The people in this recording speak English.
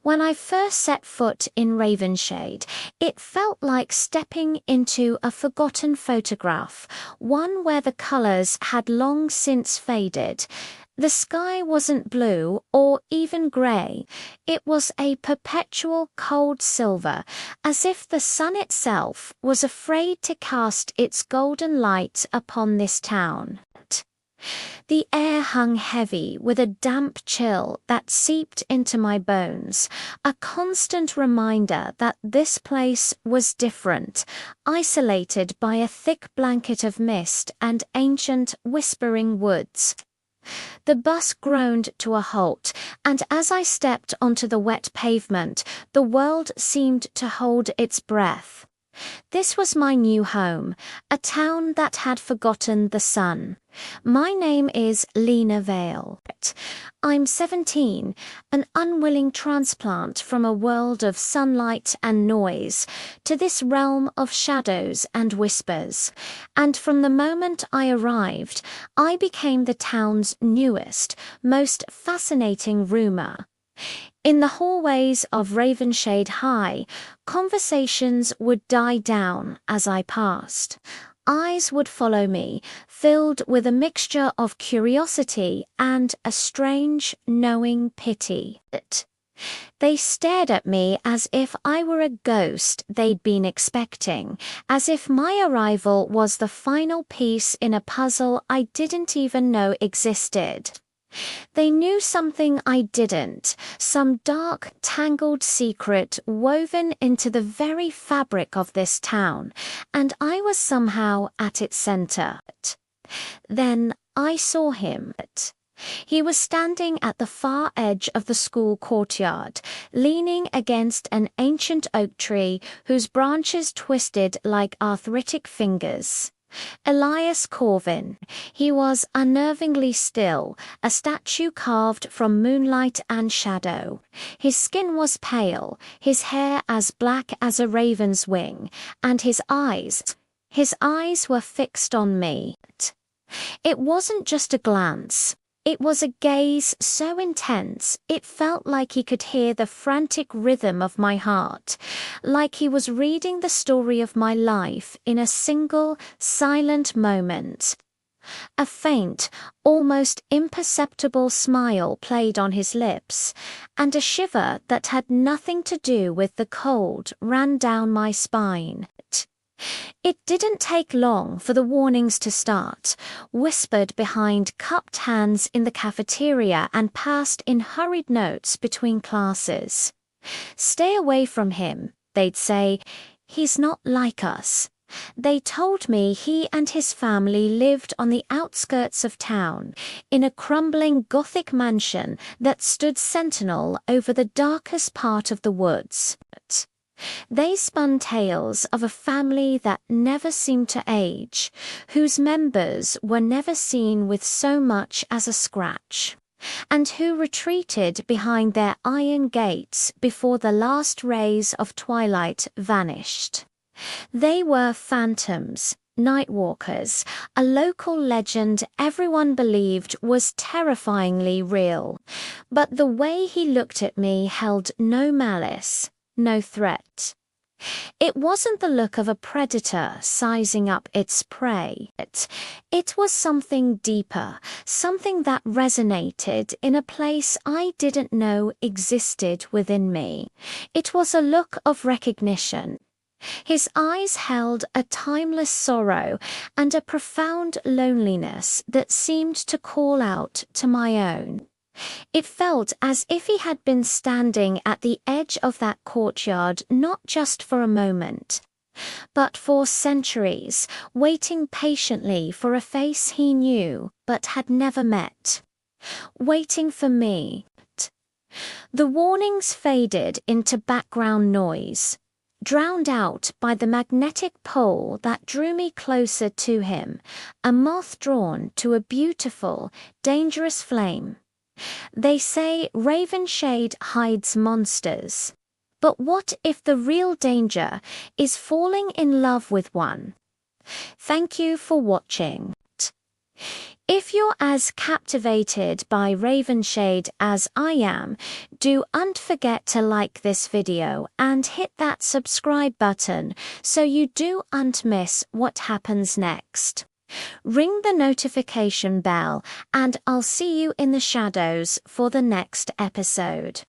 When I first set foot in Ravenshade, it felt like stepping into a forgotten photograph, one where the colours had long since faded. The sky wasn't blue or even grey. It was a perpetual cold silver, as if the sun itself was afraid to cast its golden light upon this town. The air hung heavy with a damp chill that seeped into my bones, a constant reminder that this place was different, isolated by a thick blanket of mist and ancient, whispering woods. The bus groaned to a halt, and as I stepped onto the wet pavement, the world seemed to hold its breath. This was my new home, a town that had forgotten the sun. My name is Lena Vale. I'm 17, an unwilling transplant from a world of sunlight and noise to this realm of shadows and whispers. And from the moment I arrived, I became the town's newest, most fascinating rumour. In the hallways of Ravenshade High, conversations would die down as I passed. Eyes would follow me, filled with a mixture of curiosity and a strange, knowing pity. They stared at me as if I were a ghost they'd been expecting, as if my arrival was the final piece in a puzzle I didn't even know existed. They knew something I didn't, some dark, tangled secret woven into the very fabric of this town, and I was somehow at its center. Then I saw him. He was standing at the far edge of the school courtyard, leaning against an ancient oak tree whose branches twisted like arthritic fingers. Elias Corvin. He was unnervingly still, a statue carved from moonlight and shadow. His skin was pale, his hair as black as a raven's wing, and his eyes were fixed on me. It wasn't just a glance. It was a gaze so intense, it felt like he could hear the frantic rhythm of my heart, like he was reading the story of my life in a single, silent moment. A faint, almost imperceptible smile played on his lips, and a shiver that had nothing to do with the cold ran down my spine. It didn't take long for the warnings to start, whispered behind cupped hands in the cafeteria and passed in hurried notes between classes. "Stay away from him," they'd say. "He's not like us." They told me he and his family lived on the outskirts of town, in a crumbling Gothic mansion that stood sentinel over the darkest part of the woods. They spun tales of a family that never seemed to age, whose members were never seen with so much as a scratch, and who retreated behind their iron gates before the last rays of twilight vanished. They were phantoms, nightwalkers, a local legend everyone believed was terrifyingly real. But the way he looked at me held no malice, no threat. It wasn't the look of a predator sizing up its prey. It was something deeper, something that resonated in a place I didn't know existed within me. It was a look of recognition. His eyes held a timeless sorrow and a profound loneliness that seemed to call out to my own. It felt as if he had been standing at the edge of that courtyard not just for a moment, but for centuries, waiting patiently for a face he knew but had never met. Waiting for me. The warnings faded into background noise, drowned out by the magnetic pole that drew me closer to him, a moth drawn to a beautiful, dangerous flame. They say Ravenshade hides monsters. But what if the real danger is falling in love with one? Thank you for watching. If you're as captivated by Ravenshade as I am, don't forget to like this video and hit that subscribe button so you don't miss what happens next. Ring the notification bell and I'll see you in the shadows for the next episode.